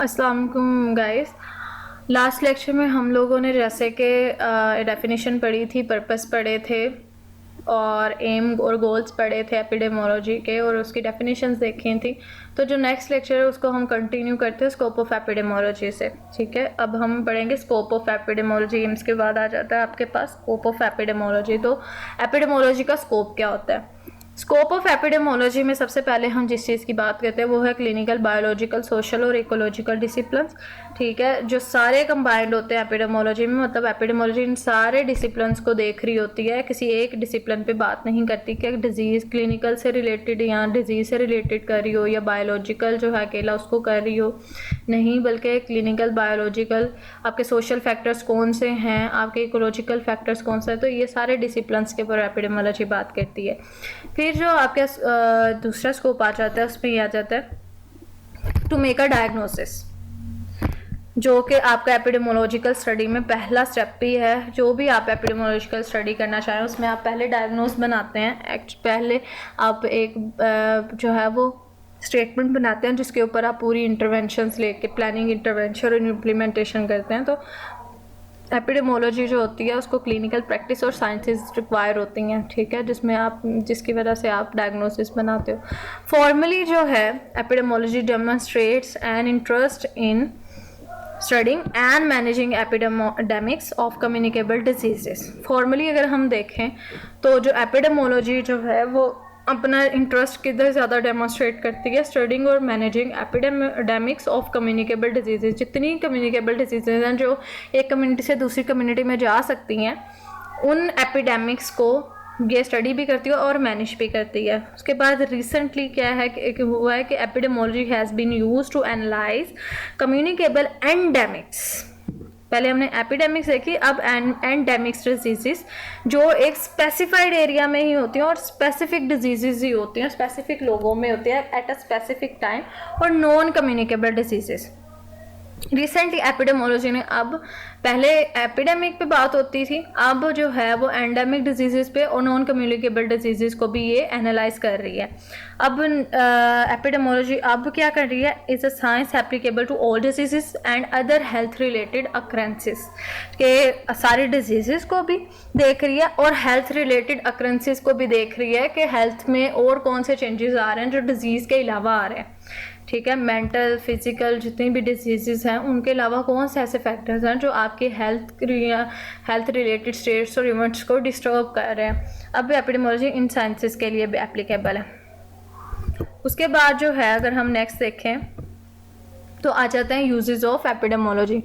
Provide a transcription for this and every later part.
अस्सलाम वालेकुम guys. Last lecture में हम लोगों ने जैसे कि डेफिनेशन पढ़ी थी, पर्पस पढ़े थे और एम और गोल्स पढ़े थे एपिडेमोलॉजी के, और उसकी डेफिनेशंस देखी थी। तो जो नेक्स्ट लेक्चर है उसको हम कंटिन्यू करते हैं स्कोप ऑफ एपिडेमोलॉजी से। ठीक है, अब हम पढ़ेंगे स्कोप ऑफ एपिडेमोलॉजी। एम्स के बाद आ जाता है आपके पास स्कोप ऑफ एपिडेमोलॉजी। तो एपिडेमोलॉजी का स्कोप क्या होता है? स्कोप ऑफ एपिडेमोलॉजी में सबसे पहले हम जिस चीज़ की बात करते हैं वो है क्लिनिकल, बायोलॉजिकल, सोशल और इकोलॉजिकल डिसिप्लिन्स। ठीक है, जो सारे कंबाइंड होते हैं एपिडेमोलॉजी में, मतलब एपिडेमोलॉजी इन सारे डिसिप्लिन्स को देख रही होती है, किसी एक डिसिप्लिन पे बात नहीं करती कि डिजीज़ क्लिनिकल से रिलेटेड या डिजीज़ से रिलेटेड कर रही हो या बायोलॉजिकल जो है अकेला उसको कर रही हो, नहीं, बल्कि क्लिनिकल, बायोलॉजिकल, आपके सोशल फैक्टर्स कौन से हैं, आपके इकोलॉजिकल फैक्टर्स कौन से हैं, तो ये सारे डिसिप्लिन्स के ऊपर एपिडेमोलॉजी बात करती है। फिर जो आपके दूसरा स्कोप आ जाता है उसमें ये आ जाता है टू मेक अ डायग्नोसिस, जो कि आपका एपिडेमोलॉजिकल स्टडी में पहला स्टेप भी है। जो भी आप एपिडेमोलॉजिकल स्टडी करना चाहें उसमें आप पहले डायग्नोस बनाते हैं। पहले आप एक जो है वो स्टेटमेंट बनाते हैं जिसके ऊपर आप पूरी इंटरवेंशंस लेके प्लानिंग, इंटरवेंशन और इम्प्लीमेंटेशन करते हैं। तो एपिडेमोलॉजी जो होती है उसको क्लिनिकल प्रैक्टिस और साइंसेस रिक्वायर होती हैं। ठीक है, जिसकी वजह से आप डायग्नोसिस बनाते हो। फॉर्मली जो है epidemiology demonstrates an interest in studying and managing epidemics of communicable diseases. Formally अगर हम देखें तो जो एपिडेमोलॉजी जो है वो अपना इंटरेस्ट किधर ज़्यादा डेमोन्स्ट्रेट करती है? स्टडिंग और managing epidemics of communicable diseases. जितनी कम्युनिकेबल डिजीजेज हैं जो एक कम्युनिटी से दूसरी कम्युनिटी में जा सकती हैं, उन एपिडेमिक्स को ये स्टडी भी करती है और मैनेज भी करती है। उसके बाद रिसेंटली क्या है कि हुआ है कि epidemiology has been used to analyse communicable endemics. पहले हमने एपिडेमिक्स देखी, अब एंडेमिक्स डिजीजेस जो एक स्पेसिफाइड एरिया में ही होती हैं और स्पेसिफिक डिजीजेस ही होती हैं, स्पेसिफिक लोगों में होती है एट अ स्पेसिफिक टाइम, और non communicable diseases. Recently epidemiology ने अब पहले एपिडेमिक पे बात होती थी, अब जो है वो एंडेमिक डिजीजेस पे और नॉन कम्युनिकेबल डिजीजेस को भी ये एनालाइज कर रही है। अब एपिडेमोलॉजी अब क्या कर रही है? Is a science applicable to all diseases and other health related occurrences, के सारे डिजीजेस को भी देख रही है और हेल्थ रिलेटेड अक्रेंसेस को भी देख रही है कि हेल्थ में और कौन से चेंजेस आ रहे हैं जो डिजीज़ के अलावा आ रहे हैं। ठीक है, मेंटल, फिजिकल जितनी भी डिजीज़ हैं उनके अलावा कौन से ऐसे फैक्टर्स हैं जो आपके हेल्थ रिलेटेड स्टेट्स और इवेंट्स को डिस्टर्ब कर रहे हैं। अब एपिडेमोलॉजी इन साइंसेस के लिए भी एप्लीकेबल है। उसके बाद जो है अगर हम नेक्स्ट देखें तो आ जाते हैं यूजेस ऑफ एपिडेमोलॉजी।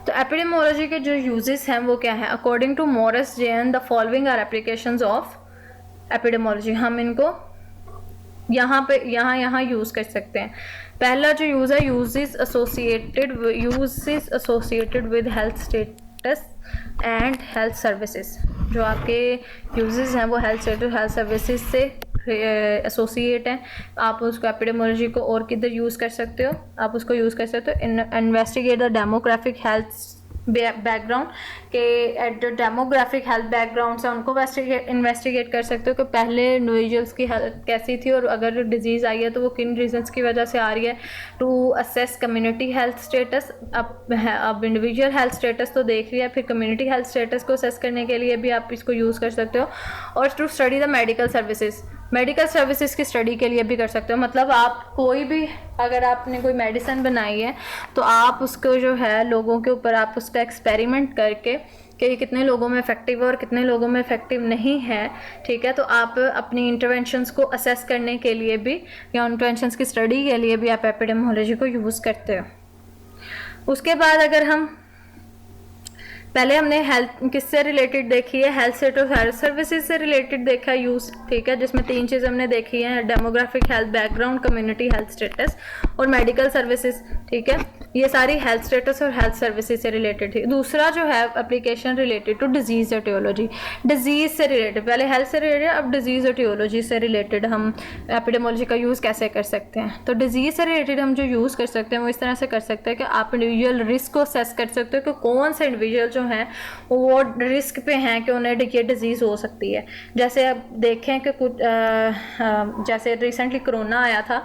तो एपिडेमोलॉजी के जो यूजेस हैं वो क्या हैं? According to Morris J N the following are applications of epidemiology. हम इनको यहाँ यूज़ कर सकते हैं। पहला जो यूज़ है uses associated with health status and health services. जो आपके यूजेस हैं वो हेल्थ स्टेटस, हेल्थ सर्विसेज से एसोसिएट हैं। आप उसको एपिडेमोलॉजी को और किधर यूज़ कर सकते हो? आप उसको यूज़ कर सकते हो investigate the demographic health background के जो डेमोग्राफिक हेल्थ बैकग्राउंड है उनको इन्वेस्टिगेट कर सकते हो कि पहले इंडिविजुअल्स की हेल्थ कैसी थी और अगर डिजीज़ आई है तो वो किन रीजंस की वजह से आ रही है। To assess community health status, अब इंडिविजुअल हेल्थ स्टेटस तो देख लिया, फिर कम्युनिटी हेल्थ स्टेटस को असेस करने के लिए भी आप इसको यूज़ कर सकते हो। और to study the medical services, medical services की स्टडी के लिए भी कर सकते हो। मतलब आप कोई भी अगर आपने कोई मेडिसिन बनाई है तो आप उसको जो है लोगों के ऊपर आप उसका एक्सपेरिमेंट करके कि ये कितने लोगों में इफेक्टिव है और कितने लोगों में इफेक्टिव नहीं है। ठीक है, तो आप अपनी इंटरवेंशंस को असेस करने के लिए भी या इंटरवेंशंस की स्टडी के लिए भी आप एपिडेमोलॉजी को यूज़ करते हो। उसके बाद अगर हम पहले हमने हेल्थ किससे रिलेटेड देखी है? हेल्थ सेट और हेल्थ सर्विसेज से रिलेटेड देखा यूज़। ठीक है, जिसमें 3 चीज़ हमने देखी हैं, demographic health background, community health status और मेडिकल सर्विसेज। ठीक है, ये सारी हेल्थ स्टेटस और हेल्थ सर्विसेज से रिलेटेड थी। दूसरा जो है application related to disease etiology, disease से रिलेटेड, पहले हेल्थ से रिलेटेड, अब डिजीज़ एटियोलॉजी से रिलेटेड हम एपिडेमोलॉजी का यूज़ कैसे कर सकते हैं? तो डिजीज़ से रिलेटेड हम जो यूज़ कर सकते हैं वो इस तरह से कर सकते हैं कि आप इंडिविजुअल रिस्क को असेस कर सकते हो कि कौन सा इंडिविजुअल जो हैं वो रिस्क पे हैं कि उन्हें ये डिज़ीज़ हो सकती है। जैसे अब देखें कि कुछ जैसे रिसेंटली कोरोना आया था,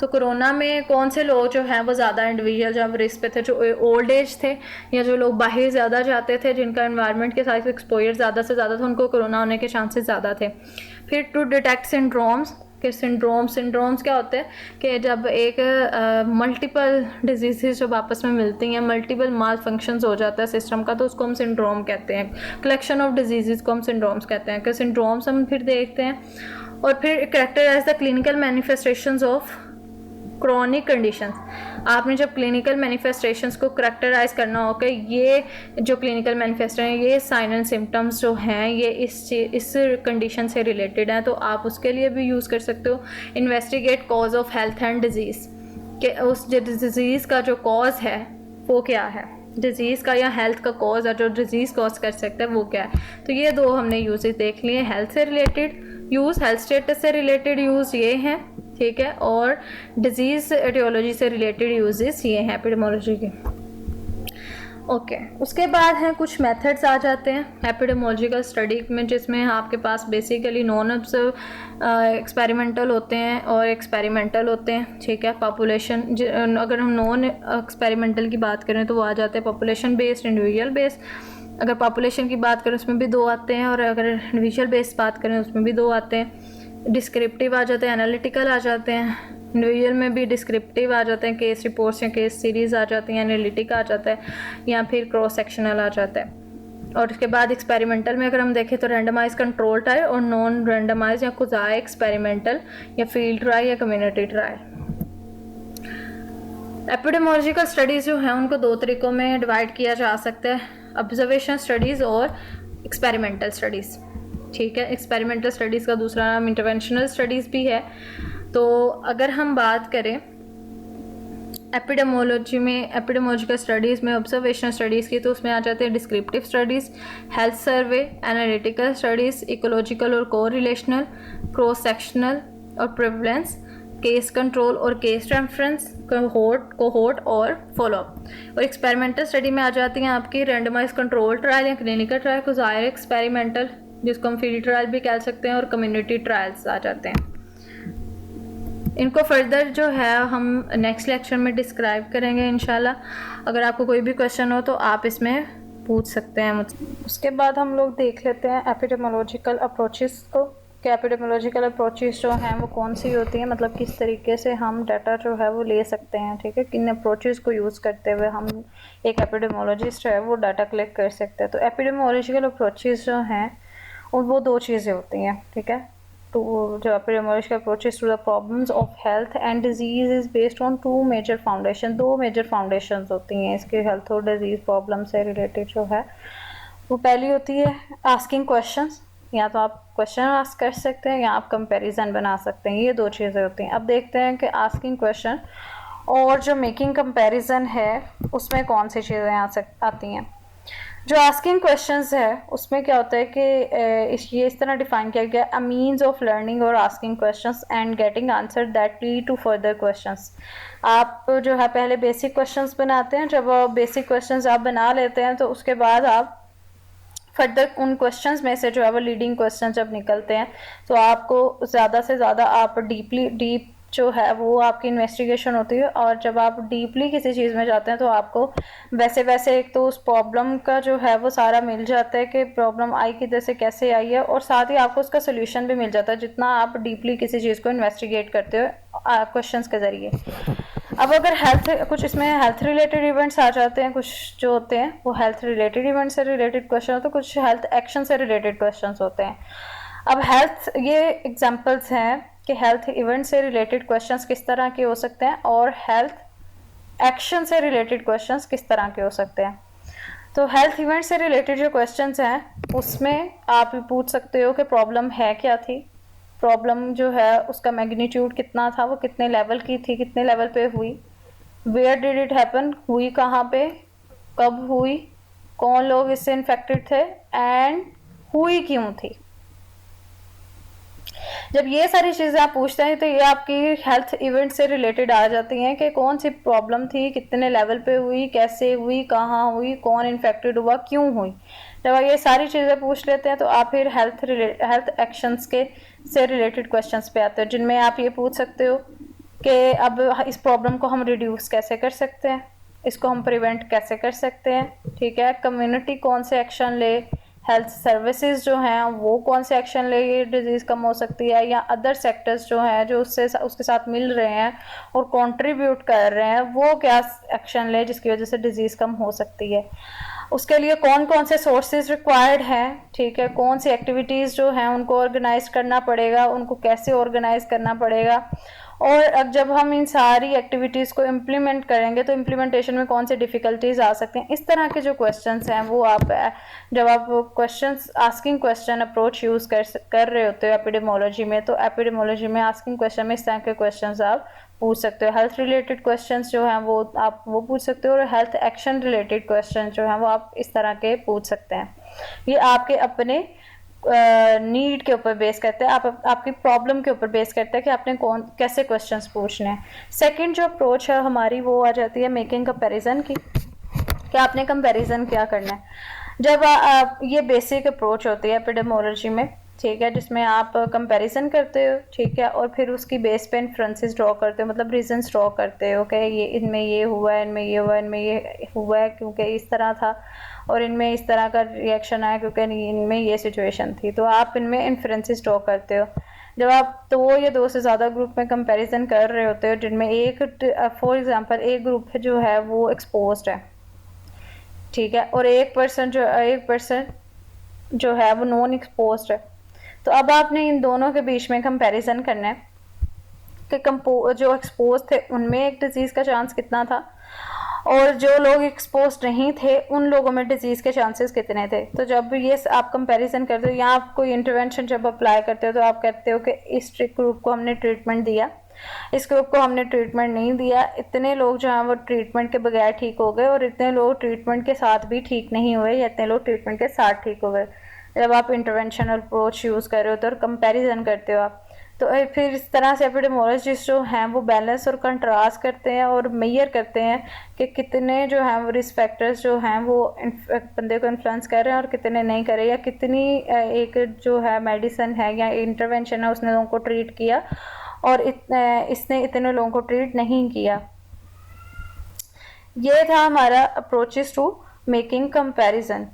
तो कोरोना में कौन से लोग जो हैं वो ज़्यादा इंडिविजुअल जो रिस्क पे थे, जो ओल्ड एज थे या जो लोग बाहर ज़्यादा जाते थे, जिनका एनवायरनमेंट के साथ एक्सपोजर ज़्यादा से ज़्यादा था, उनको कोरोना होने के चांसेस ज़्यादा थे। फिर टू डिटेक्ट सिंड्रोम्स कि सिंड्रोम्स क्या होते हैं कि जब एक मल्टीपल डिजीज़ जब आपस में मिलती हैं, मल्टीपल माल फंक्शंस हो जाता है सिस्टम का, तो उसको हम सिंड्रोम कहते हैं। कलेक्शन ऑफ डिजीज़ को हम सिंड्रोम्स कहते हैं। कि सिंड्रोम्स हम फिर देखते हैं, और फिर characterize the clinical manifestations of chronic conditions. आपने जब क्लिनिकल मैनिफेस्टेशंस को करेक्टराइज करना हो कि ये जो क्लिनिकल मैनिफेस्टेशन है, ये साइन एंड सिम्टम्स जो हैं ये इस कंडीशन से रिलेटेड हैं, तो आप उसके लिए भी यूज़ कर सकते हो। Investigate cause of health and disease, कि उस डिजीज़ का जो कॉज है वो क्या है, डिजीज़ का या हेल्थ का कॉज है, जो डिजीज़ कॉज कर सकता है वो क्या है। तो ये दो हमने यूजेस देख लिए। हेल्थ से रिलेटेड यूज़, हेल्थ स्टेटस से रिलेटेड यूज़ ये हैं, ठीक है, और डिजीज़ एटियोलॉजी से रिलेटेड यूजेस ये हैं एपिडेमोलॉजी के। ओके, उसके बाद हैं कुछ मेथड्स आ जाते हैं एपिडेमोलॉजिकल स्टडी में, जिसमें आपके पास बेसिकली नॉन ऑब्जर्व एक्सपेरिमेंटल होते हैं और एक्सपेरिमेंटल होते हैं, ठीक है। पॉपुलेशन, अगर हम नॉन एक्सपेरिमेंटल की बात करें तो वो आ जाते हैं पॉपुलेशन बेस्ड, इंडिविजुअल बेस्ड। अगर पॉपुलेशन की बात करें उसमें भी दो आते हैं, और अगर इंडिविजुअल बेस्ड बात करें उसमें भी दो आते हैं। डिस्क्रिप्टिव आ जाते हैं, एनालिटिकल आ जाते हैं। इंडिविजुअल में भी डिस्क्रिप्टिव आ जाते हैं, केस रिपोर्ट्स या केस सीरीज़ आ जाती हैं, एनालिटिक आ जाता है, या फिर क्रॉस सेक्शनल आ जाता है। और उसके बाद एक्सपेरिमेंटल में अगर हम देखें तो रैंडमाइज कंट्रोल ट्रायल और नॉन रैंडमाइज या कुजाई एक्सपेरिमेंटल या फील्ड ट्रायल या कम्युनिटी ट्रायल। एपिडेमोलॉजिकल स्टडीज़ जो हैं उनको दो तरीक़ों में डिवाइड किया जा सकता है, ऑब्जर्वेशन स्टडीज़ और एक्सपेरिमेंटल स्टडीज़, ठीक है। एक्सपेरिमेंटल स्टडीज़ का दूसरा नाम इंटरवेंशनल स्टडीज़ भी है। तो अगर हम बात करें एपिडेमोलॉजी में, एपिडेमोलॉजिकल स्टडीज़ में ऑब्जर्वेशनल स्टडीज़ की, तो उसमें आ जाते हैं descriptive studies, health survey, analytical studies, ecological और कोरिलेशनल, क्रॉस सेक्शनल और प्रेवलेंस, केस कंट्रोल और केस रेफरेंस, कोहोर्ट और फॉलोअप। और एक्सपेरिमेंटल स्टडी में आ जाती हैं आपकी रैंडमाइज कंट्रोल ट्रायल या क्लिनिकल ट्रायल, को ज़ाहिर एक्सपेरिमेंटल जिसको हम फील्ड ट्रायल भी कह सकते हैं, और कम्युनिटी ट्रायल्स आ जाते हैं। इनको फर्दर जो है हम नेक्स्ट लेक्चर में डिस्क्राइब करेंगे इंशाल्लाह। अगर आपको कोई भी क्वेश्चन हो तो आप इसमें पूछ सकते हैं मुझसे। उसके बाद हम लोग देख लेते हैं एपिडेमोलॉजिकल अप्रोचेस को, कि एपिडेमोलॉजिकल अप्रोचेस जो हैं वो कौन सी होती हैं, मतलब किस तरीके से हम डाटा जो है वो ले सकते हैं, ठीक है। किन अप्रोचेस को यूज़ करते हुए हम एक एपिडेमोलॉजिस्ट है वो डाटा कलेक्ट कर सकते हैं। तो एपिडेमोलॉजिकल अप्रोचेस जो हैं वो दो चीज़ें होती हैं, ठीक है। तो जो epidemiological approaches to the problems of health and disease is based on two major foundation, दो मेजर फाउंडेशंस होती हैं इसके हेल्थ और डिजीज़ प्रॉब्लम से रिलेटेड जो है। वो पहली होती है आस्किंग क्वेश्चंस, या तो आप क्वेश्चन आस्क कर सकते हैं या आप कंपैरिजन बना सकते हैं, ये दो चीज़ें होती हैं। अब देखते हैं कि आस्किंग क्वेश्चन और जो मेकिंग कंपैरिजन है उसमें कौन सी चीज़ें आती हैं। जो आस्किंग क्वेश्चंस है उसमें क्या होता है कि ये इस तरह डिफाइन किया गया, अ मीन्स ऑफ लर्निंग और asking questions and getting answer that lead to further questions. आप जो है पहले बेसिक क्वेश्चंस बनाते हैं, जब बेसिक क्वेश्चंस आप बना लेते हैं तो उसके बाद आप फर्दर उन क्वेश्चंस में से जो है वो लीडिंग क्वेश्चन जब निकलते हैं तो आपको ज़्यादा से ज़्यादा आप डीप जो है वो आपकी इन्वेस्टिगेशन होती है। और जब आप डीपली किसी चीज़ में जाते हैं तो आपको वैसे वैसे एक तो उस प्रॉब्लम का जो है वो सारा मिल जाता है कि प्रॉब्लम आई किधर से कैसे आई है, और साथ ही आपको उसका सोल्यूशन भी मिल जाता है जितना आप डीपली किसी चीज़ को इन्वेस्टिगेट करते हो क्वेश्चंस के ज़रिए। अब अगर हेल्थ, कुछ इसमें हेल्थ रिलेटेड इवेंट्स आ जाते हैं, कुछ जो होते हैं वो हेल्थ रिलेटेड इवेंट से रिलेटेड क्वेश्चन होते हैं, कुछ हेल्थ एक्शन से रिलेटेड क्वेश्चन होते हैं। अब हेल्थ, ये एग्जाम्पल्स हैं कि हेल्थ इवेंट से रिलेटेड क्वेश्चंस किस तरह के हो सकते हैं और हेल्थ एक्शन से रिलेटेड क्वेश्चंस किस तरह के हो सकते हैं। तो हेल्थ इवेंट से रिलेटेड जो क्वेश्चंस हैं उसमें आप पूछ सकते हो कि प्रॉब्लम है क्या थी, प्रॉब्लम जो है उसका मैग्नीट्यूड कितना था, वो कितने लेवल की थी, कितने लेवल पे हुई, वेयर डिड इट हैपन, हुई कहाँ पे, कब हुई, कौन लोग इससे इन्फेक्टेड थे, एंड हुई क्यों थी। जब ये सारी चीज़ें आप पूछते हैं तो ये आपकी हेल्थ इवेंट से रिलेटेड आ जाती हैं कि कौन सी प्रॉब्लम थी, कितने लेवल पे हुई, कैसे हुई, कहाँ हुई, कौन इन्फेक्टेड हुआ, क्यों हुई। जब आप ये सारी चीज़ें पूछ लेते हैं तो आप फिर हेल्थ एक्शंस के से रिलेटेड क्वेश्चंस पे आते हो, जिनमें आप ये पूछ सकते हो कि अब इस प्रॉब्लम को हम रिड्यूस कैसे कर सकते हैं, इसको हम प्रिवेंट कैसे कर सकते हैं, ठीक है। कम्युनिटी कौन से एक्शन ले, हेल्थ सर्विसेज जो हैं वो कौन से एक्शन ले ये डिजीज़ कम हो सकती है, या अदर सेक्टर्स जो हैं जो उसके साथ मिल रहे हैं और कंट्रीब्यूट कर रहे हैं वो क्या एक्शन ले जिसकी वजह से डिजीज़ कम हो सकती है। उसके लिए कौन कौन से सोर्सेज रिक्वायर्ड हैं, ठीक है, कौन सी एक्टिविटीज़ जो हैं उनको ऑर्गेनाइज करना पड़ेगा, उनको कैसे ऑर्गेनाइज करना पड़ेगा, और अब जब हम इन सारी एक्टिविटीज़ को इम्प्लीमेंट करेंगे तो इम्प्लीमेंटेशन में कौन से डिफ़िकल्टीज आ सकते हैं। इस तरह के जो क्वेश्चंस हैं वो आप जब आप questions asking question approach use कर रहे होते हो एपिडेमोलॉजी में, तो एपिडेमोलॉजी में आस्किंग क्वेश्चन में इस तरह के क्वेश्चंस आप पूछ सकते हो। हेल्थ रिलेटेड क्वेश्चंस जो हैं वो आप वो पूछ सकते हो, और हेल्थ एक्शन रिलेटेड क्वेश्चन जो हैं वो आप इस तरह के पूछ सकते हैं। ये आपके अपने नीड के ऊपर बेस करते हैं, आपकी प्रॉब्लम के ऊपर बेस करते हैं कि आपने कैसे क्वेश्चंस पूछने हैं। सेकंड जो अप्रोच है हमारी वो आ जाती है मेकिंग कंपैरिजन की, कि आपने कंपैरिजन क्या करना है। जब ये बेसिक अप्रोच होती है एपिडेमोलॉजी में, ठीक है, जिसमें आप कंपैरिजन करते हो, ठीक है, और फिर उसकी बेस पे इन्फ्रेंसेस ड्रॉ करते हो, मतलब रीजंस ड्रॉ करते हो कि ये इनमें ये हुआ है, इनमें ये हुआ है, इनमें ये हुआ है क्योंकि इस तरह था, और इनमें इस तरह का रिएक्शन आया क्योंकि इनमें ये सिचुएशन थी, तो आप इनमें इन्फ्रेंसेस ड्रॉ करते हो। जब आप दो या दो से ज़्यादा ग्रुप में कंपैरिजन कर रहे होते हो जिनमें एक फॉर एग्जांपल एक ग्रुप जो है वो एक्सपोज्ड है, ठीक है, और एक पर्सन जो है वो नॉन एक्सपोज्ड है, तो अब आपने इन दोनों के बीच में कंपैरिजन करना है कि जो एक्सपोज थे उनमें एक डिजीज़ का चांस कितना था, और जो लोग एक्सपोज नहीं थे उन लोगों में डिजीज़ के चांसेस कितने थे। तो जब ये आप कंपैरिजन करते हो या आप कोई इंटरवेंशन जब अप्लाई करते हो तो आप कहते हो कि इस ग्रुप को हमने ट्रीटमेंट दिया, इस ग्रुप को हमने ट्रीटमेंट नहीं दिया, इतने लोग जो हैं वो ट्रीटमेंट के बगैर ठीक हो गए, और इतने लोग ट्रीटमेंट के साथ भी ठीक नहीं हुए, या इतने लोग ट्रीटमेंट के साथ ठीक हो गए। जब आप इंटरवेंशन अप्रोच यूज़ कर रहे हो तो और कंपैरिजन करते हो आप, तो फिर इस तरह से एपिडेमोलॉजिस्ट जो हैं वो बैलेंस और कंट्रास्ट करते हैं और मेजर करते हैं कि कितने जो हैं वो रिस्क फैक्टर्स जो हैं वो बंदे को इन्फ्लुएंस कर रहे हैं और कितने नहीं कर रहे, या कितनी एक जो है मेडिसिन है या इंटरवेंशन है उसने लोगों को ट्रीट किया और इसने इतने लोगों को ट्रीट नहीं किया। ये था हमारा अप्रोचेस टू मेकिंग कंपैरिजन।